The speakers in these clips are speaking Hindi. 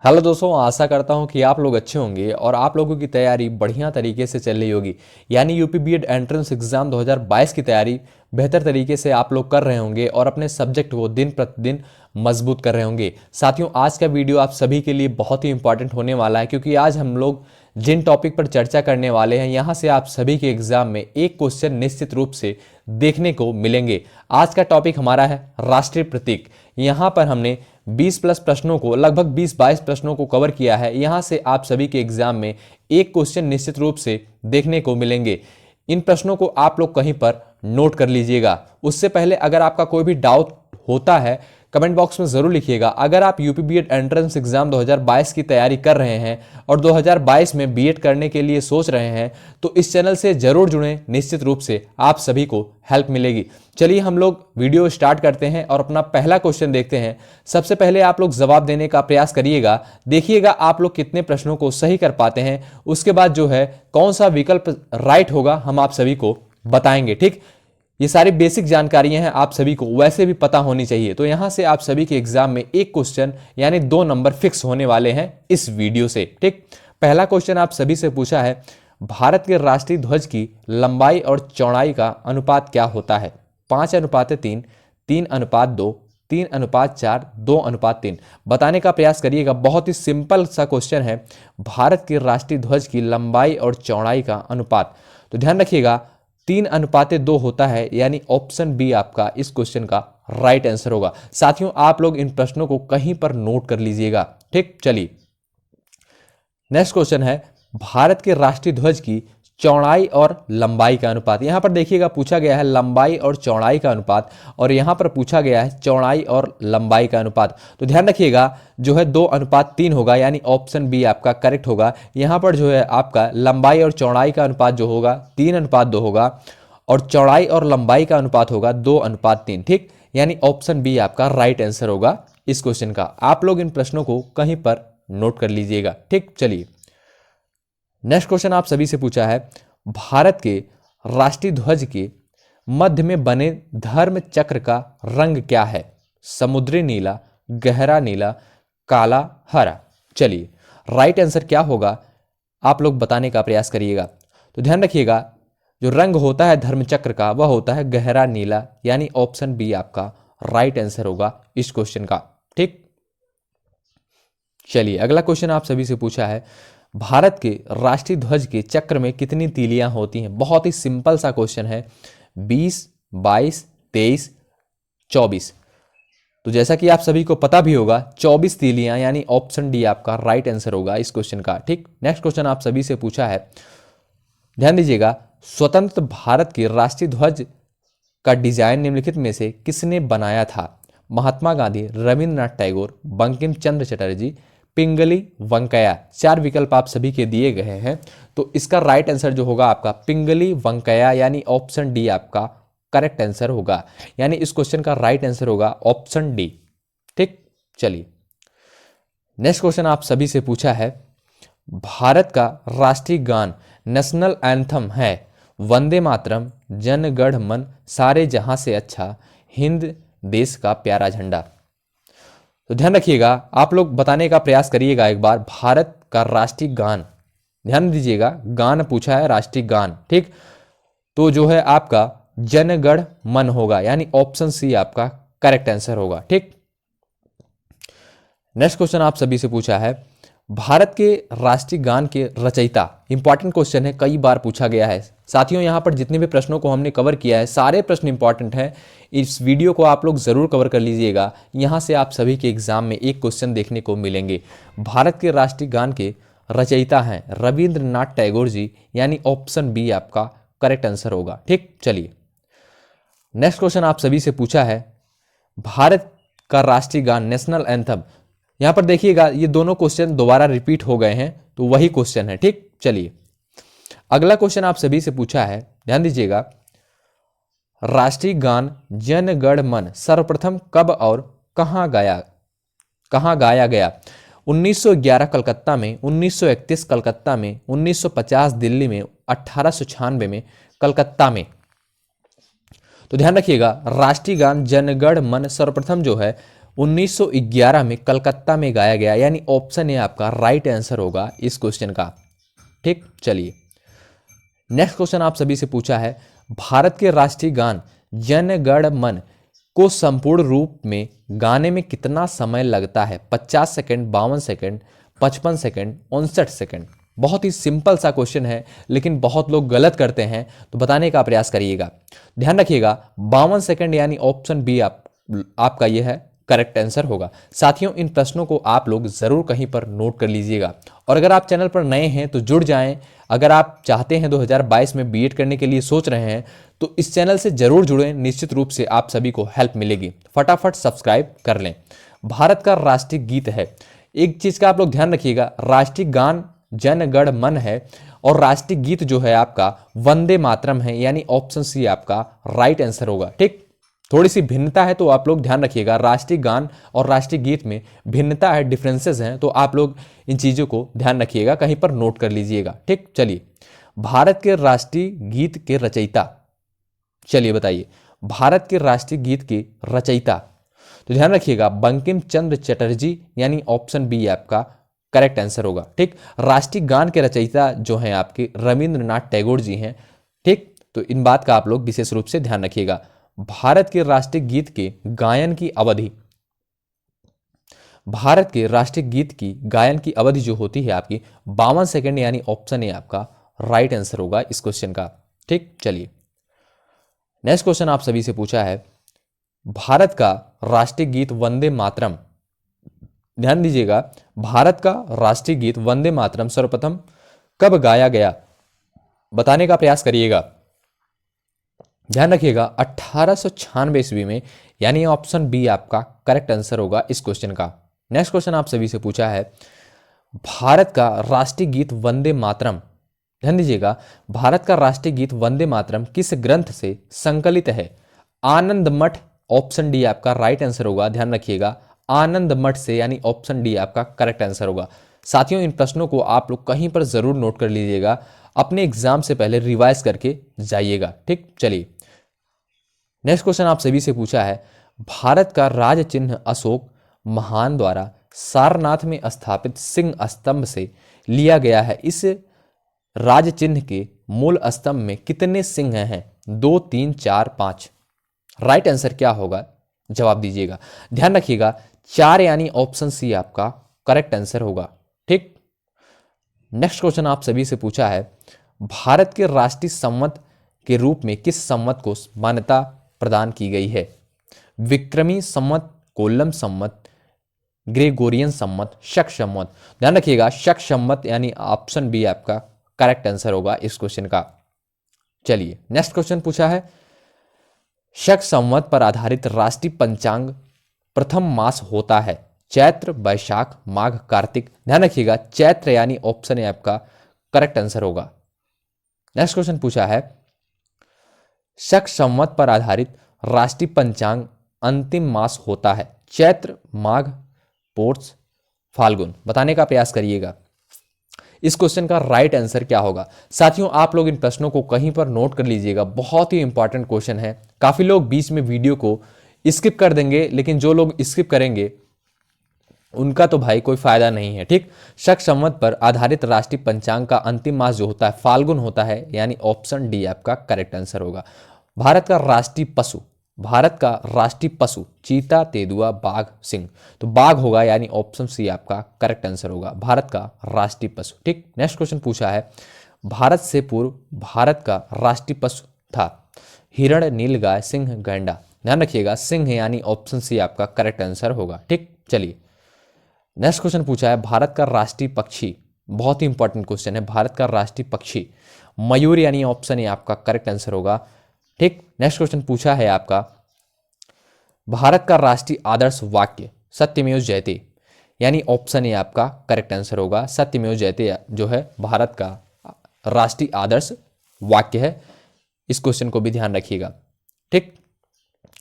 हेलो दोस्तों, आशा करता हूं कि आप लोग अच्छे होंगे और आप लोगों की तैयारी बढ़िया तरीके से चल रही होगी। यानी यूपी बीएड एंट्रेंस एग्जाम 2022 की तैयारी बेहतर तरीके से आप लोग कर रहे होंगे और अपने सब्जेक्ट को दिन प्रतिदिन मजबूत कर रहे होंगे। साथियों, आज का वीडियो आप सभी के लिए बहुत ही इंपॉर्टेंट होने वाला है, क्योंकि आज हम लोग जिन टॉपिक पर चर्चा करने वाले हैं यहाँ से आप सभी के एग्जाम में एक क्वेश्चन निश्चित रूप से देखने को मिलेंगे। आज का टॉपिक हमारा है राष्ट्रीय प्रतीक। यहाँ पर हमने 20 प्लस प्रश्नों को, लगभग 20-22 प्रश्नों को कवर किया है। यहाँ से आप सभी के एग्जाम में एक क्वेश्चन निश्चित रूप से देखने को मिलेंगे। इन प्रश्नों को आप लोग कहीं पर नोट कर लीजिएगा। उससे पहले अगर आपका कोई भी डाउट होता है कमेंट बॉक्स में जरूर लिखिएगा। अगर आप यूपी बीएड एंट्रेंस एग्जाम 2022 की तैयारी कर रहे हैं और 2022 में बीएड करने के लिए सोच रहे हैं तो इस चैनल से जरूर जुड़ें, निश्चित रूप से आप सभी को हेल्प मिलेगी। चलिए हम लोग वीडियो स्टार्ट करते हैं और अपना पहला क्वेश्चन देखते हैं। सबसे पहले आप लोग जवाब देने का प्रयास करिएगा, देखिएगा आप लोग कितने प्रश्नों को सही कर पाते हैं। उसके बाद जो है कौन सा विकल्प राइट होगा हम आप सभी को बताएंगे। ठीक, ये सारी बेसिक जानकारियां हैं, आप सभी को वैसे भी पता होनी चाहिए। तो यहां से आप सभी के एग्जाम में एक क्वेश्चन यानी 2 नंबर फिक्स होने वाले हैं इस वीडियो से। ठीक, पहला क्वेश्चन आप सभी से पूछा है, भारत के राष्ट्रीय ध्वज की लंबाई और चौड़ाई का अनुपात क्या होता है? 5:3, 3:2, 3:4, 2:3। बताने का प्रयास करिएगा। बहुत ही सिंपल सा क्वेश्चन है, भारत के राष्ट्रीय ध्वज की लंबाई और चौड़ाई का अनुपात। तो ध्यान रखिएगा 3:2 होता है, यानी ऑप्शन बी आपका इस क्वेश्चन का राइट आंसर होगा। साथियों, आप लोग इन प्रश्नों को कहीं पर नोट कर लीजिएगा। ठीक, चलिए नेक्स्ट क्वेश्चन है, भारत के राष्ट्रीय ध्वज की चौड़ाई और लंबाई का अनुपात। यहां पर देखिएगा पूछा गया है लंबाई और चौड़ाई का अनुपात, और यहां पर पूछा गया है चौड़ाई और लंबाई का अनुपात। तो ध्यान रखिएगा जो है 2:3 होगा, यानी ऑप्शन बी आपका करेक्ट होगा। यहां पर जो है आपका लंबाई और चौड़ाई का अनुपात जो होगा 3:2 होगा, और चौड़ाई और लंबाई का अनुपात होगा 2:3। ठीक, यानी ऑप्शन बी आपका राइट आंसर होगा इस क्वेश्चन का। आप लोग इन प्रश्नों को कहीं पर नोट कर लीजिएगा। ठीक, चलिए नेक्स्ट क्वेश्चन आप सभी से पूछा है, भारत के राष्ट्रीय ध्वज के मध्य में बने धर्म चक्र का रंग क्या है? समुद्री नीला, गहरा नीला, काला, हरा। चलिए राइट आंसर क्या होगा आप लोग बताने का प्रयास करिएगा। तो ध्यान रखिएगा जो रंग होता है धर्म चक्र का वह होता है गहरा नीला, यानी ऑप्शन बी आपका राइट आंसर होगा इस क्वेश्चन का। ठीक, चलिए अगला क्वेश्चन आप सभी से पूछा है, भारत के राष्ट्रीय ध्वज के चक्र में कितनी तीलियां होती हैं? बहुत ही सिंपल सा क्वेश्चन है, 20, 22, 23, 24। तो जैसा कि आप सभी को पता भी होगा 24 तीलियां, यानी ऑप्शन डी आपका राइट आंसर होगा इस क्वेश्चन का। ठीक, नेक्स्ट क्वेश्चन आप सभी से पूछा है, ध्यान दीजिएगा, स्वतंत्र भारत के राष्ट्रीय ध्वज का डिजाइन निम्नलिखित में से किसने बनाया था? महात्मा गांधी, रविंद्रनाथ टैगोर, बंकिम चंद्र चटर्जी, पिंगली वेंकैया। 4 विकल्प आप सभी के दिए गए हैं। तो इसका राइट आंसर जो होगा आपका पिंगली वेंकैया, यानी ऑप्शन डी आपका करेक्ट आंसर होगा। यानी इस क्वेश्चन का राइट आंसर होगा ऑप्शन डी। ठीक, चलिए नेक्स्ट क्वेश्चन आप सभी से पूछा है, भारत का राष्ट्रीय गान नेशनल एंथम है वंदे मातरम, जन गण मन, सारे जहां से अच्छा, हिंद देश का प्यारा झंडा। तो ध्यान रखिएगा आप लोग बताने का प्रयास करिएगा एक बार, भारत का राष्ट्रीय गान, ध्यान दीजिएगा गान पूछा है, राष्ट्रीय गान। ठीक, तो जो है आपका जन गण मन होगा, यानी ऑप्शन सी आपका करेक्ट आंसर होगा। ठीक, नेक्स्ट क्वेश्चन आप सभी से पूछा है, भारत के राष्ट्रीय गान के रचयिता। इंपॉर्टेंट क्वेश्चन है, कई बार पूछा गया है। साथियों यहां पर जितने भी प्रश्नों को हमने कवर किया है सारे प्रश्न इंपॉर्टेंट हैं। इस वीडियो को आप लोग जरूर कवर कर लीजिएगा। यहां से आप सभी के एग्जाम में एक क्वेश्चन देखने को मिलेंगे। भारत के राष्ट्रीय गान के रचयिता हैं रविंद्रनाथ टैगोर जी, यानी ऑप्शन बी आपका करेक्ट आंसर होगा। ठीक, चलिए नेक्स्ट क्वेश्चन आप सभी से पूछा है, भारत का राष्ट्रीय गान नेशनल एंथम। यहां पर देखिएगा ये दोनों क्वेश्चन दोबारा रिपीट हो गए हैं, तो वही क्वेश्चन है। ठीक, चलिए अगला क्वेश्चन आप सभी से पूछा है, ध्यान दीजिएगा, राष्ट्रीय गान जन गण मन सर्वप्रथम कब और कहां गाया गया? 1911 कलकत्ता में, 1931 कलकत्ता में, 1950 दिल्ली में, 1896 में कलकत्ता में। तो ध्यान रखिएगा राष्ट्रीय गान जन गण मन सर्वप्रथम जो है 1911 में कलकत्ता में गाया गया, यानी ऑप्शन ए आपका राइट आंसर होगा इस क्वेश्चन का। ठीक, चलिए नेक्स्ट क्वेश्चन आप सभी से पूछा है, भारत के राष्ट्रीय गान जन गण मन को संपूर्ण रूप में गाने में कितना समय लगता है? 50 सेकंड, 52 सेकंड, 55 सेकंड, 59 सेकंड। बहुत ही सिंपल सा क्वेश्चन है, लेकिन बहुत लोग गलत करते हैं, तो बताने का प्रयास करिएगा। ध्यान रखिएगा 52 सेकंड यानी ऑप्शन बी आपका यह है करेक्ट आंसर होगा। साथियों, इन प्रश्नों को आप लोग जरूर कहीं पर नोट कर लीजिएगा, और अगर आप चैनल पर नए हैं तो जुड़ जाएं। अगर आप चाहते हैं 2022 में बीएड करने के लिए सोच रहे हैं तो इस चैनल से जरूर जुड़ें, निश्चित रूप से आप सभी को हेल्प मिलेगी। फटाफट सब्सक्राइब कर लें। भारत का राष्ट्रीय गीत है, एक चीज का आप लोग ध्यान रखिएगा, राष्ट्रीय गान जन गण मन है और राष्ट्रीय गीत जो है आपका वंदे मातरम है, यानी ऑप्शन सी आपका राइट आंसर होगा। ठीक, थोड़ी सी भिन्नता है तो आप लोग ध्यान रखिएगा, राष्ट्रीय गान और राष्ट्रीय गीत में भिन्नता है, डिफरेंसेस हैं, तो आप लोग इन चीजों को ध्यान रखिएगा, कहीं पर नोट कर लीजिएगा। ठीक, चलिए भारत के राष्ट्रीय गीत के रचयिता, चलिए बताइए भारत के राष्ट्रीय गीत के रचयिता, तो ध्यान रखिएगा बंकिम चंद्र चटर्जी, यानी ऑप्शन बी आपका करेक्ट आंसर होगा। ठीक, राष्ट्रीय गान के रचयिता जो हैं आपके रविंद्रनाथ टैगोर जी हैं। ठीक, तो इन बात का आप लोग विशेष रूप से ध्यान रखिएगा। भारत के राष्ट्रीय गीत के गायन की अवधि, भारत के राष्ट्रीय गीत की गायन की अवधि जो होती है आपकी 52 सेकंड, यानी ऑप्शन ए आपका राइट आंसर होगा इस क्वेश्चन का। ठीक, चलिए नेक्स्ट क्वेश्चन आप सभी से पूछा है, भारत का राष्ट्रीय गीत वंदे मातरम, ध्यान दीजिएगा भारत का राष्ट्रीय गीत वंदे मातरम सर्वप्रथम कब गाया गया? बताने का प्रयास करिएगा। ध्यान रखिएगा 1896 ईस्वी में, यानी ऑप्शन बी आपका करेक्ट आंसर होगा इस क्वेश्चन का। नेक्स्ट क्वेश्चन आप सभी से पूछा है, भारत का राष्ट्रीय गीत वंदे मातरम, ध्यान दीजिएगा भारत का राष्ट्रीय गीत वंदे मातरम किस ग्रंथ से संकलित है? आनंद मठ, ऑप्शन डी आपका राइट आंसर होगा। ध्यान रखिएगा आनंद मठ से, यानी ऑप्शन डी आपका करेक्ट आंसर होगा। साथियों, इन प्रश्नों को आप लोग कहीं पर जरूर नोट कर लीजिएगा, अपने एग्जाम से पहले रिवाइज करके जाइएगा। ठीक, चलिए नेक्स्ट क्वेश्चन आप सभी से पूछा है, भारत का राज चिन्ह अशोक महान द्वारा सारनाथ में स्थापित सिंह स्तंभ से लिया गया है। इस राज चिन्ह के मूल स्तंभ में कितने सिंह हैं? 2, 3, 4, 5। राइट आंसर क्या होगा? जवाब दीजिएगा। ध्यान रखिएगा 4, यानी ऑप्शन सी आपका करेक्ट आंसर होगा। ठीक, नेक्स्ट क्वेश्चन आप सभी से पूछा है, भारत के राष्ट्रीय संवत के रूप में किस संवत को मान्यता प्रदान की गई है? विक्रमी संवत, कोल्लम संवत, ग्रेगोरियन संवत, शक संवत। ध्यान रखिएगा शक संवत, यानी ऑप्शन बी आपका करेक्ट आंसर होगा इस क्वेश्चन का। चलिए नेक्स्ट क्वेश्चन पूछा है, शक संवत पर आधारित राष्ट्रीय पंचांग प्रथम मास होता है? चैत्र, वैशाख, माघ, कार्तिक। ध्यान रखिएगा चैत्र, यानी ऑप्शन ए आपका करेक्ट आंसर होगा। नेक्स्ट क्वेश्चन पूछा है, शक संवत पर आधारित राष्ट्रीय पंचांग अंतिम मास होता है? चैत्र, माघ, पोष, फाल्गुन। बताने का प्रयास करिएगा इस क्वेश्चन का राइट आंसर क्या होगा। साथियों, आप लोग इन प्रश्नों को कहीं पर नोट कर लीजिएगा, बहुत ही इंपॉर्टेंट क्वेश्चन है। काफी लोग बीच में वीडियो को स्किप कर देंगे, लेकिन जो लोग स्किप करेंगे उनका तो भाई कोई फायदा नहीं है। ठीक, शक संवत पर आधारित राष्ट्रीय पंचांग का अंतिम मास जो होता है फाल्गुन होता है, यानी ऑप्शन डी आपका करेक्ट आंसर होगा। भारत का राष्ट्रीय पशु, भारत का राष्ट्रीय पशु चीता, तेंदुआ, बाघ, सिंह। तो बाघ होगा, यानी ऑप्शन सी आपका करेक्ट आंसर होगा, भारत का राष्ट्रीय पशु। ठीक, नेक्स्ट क्वेश्चन पूछा है, भारत से पूर्व भारत का राष्ट्रीय पशु था? हिरण, नीलगाय, सिंह, गैंडा। ध्यान रखिएगा सिंह, यानी ऑप्शन सी आपका करेक्ट आंसर होगा। ठीक, चलिए नेक्स्ट क्वेश्चन पूछा है, भारत का राष्ट्रीय पक्षी, बहुत ही इंपॉर्टेंट क्वेश्चन है, भारत का राष्ट्रीय पक्षी मयूर, यानी ऑप्शन ए आपका करेक्ट आंसर होगा। ठीक, नेक्स्ट क्वेश्चन पूछा है आपका, भारत का राष्ट्रीय आदर्श वाक्य सत्यमेव जयते, यानी ऑप्शन ए आपका करेक्ट आंसर होगा। सत्यमेव जयते जो है भारत का राष्ट्रीय आदर्श वाक्य है, इस क्वेश्चन को भी ध्यान रखिएगा। ठीक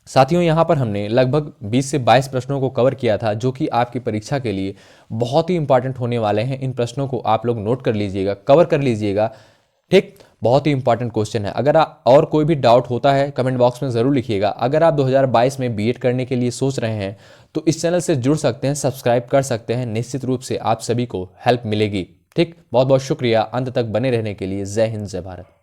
साथियों, यहाँ पर हमने लगभग 20 से 22 प्रश्नों को कवर किया था, जो कि आपकी परीक्षा के लिए बहुत ही इंपॉर्टेंट होने वाले हैं। इन प्रश्नों को आप लोग नोट कर लीजिएगा, कवर कर लीजिएगा। ठीक, बहुत ही इंपॉर्टेंट क्वेश्चन है। अगर और कोई भी डाउट होता है कमेंट बॉक्स में ज़रूर लिखिएगा। अगर आप 2022 में बीएड करने के लिए सोच रहे हैं तो इस चैनल से जुड़ सकते हैं, सब्सक्राइब कर सकते हैं, निश्चित रूप से आप सभी को हेल्प मिलेगी। ठीक, बहुत बहुत शुक्रिया अंत तक बने रहने के लिए। जय हिंद, जय भारत।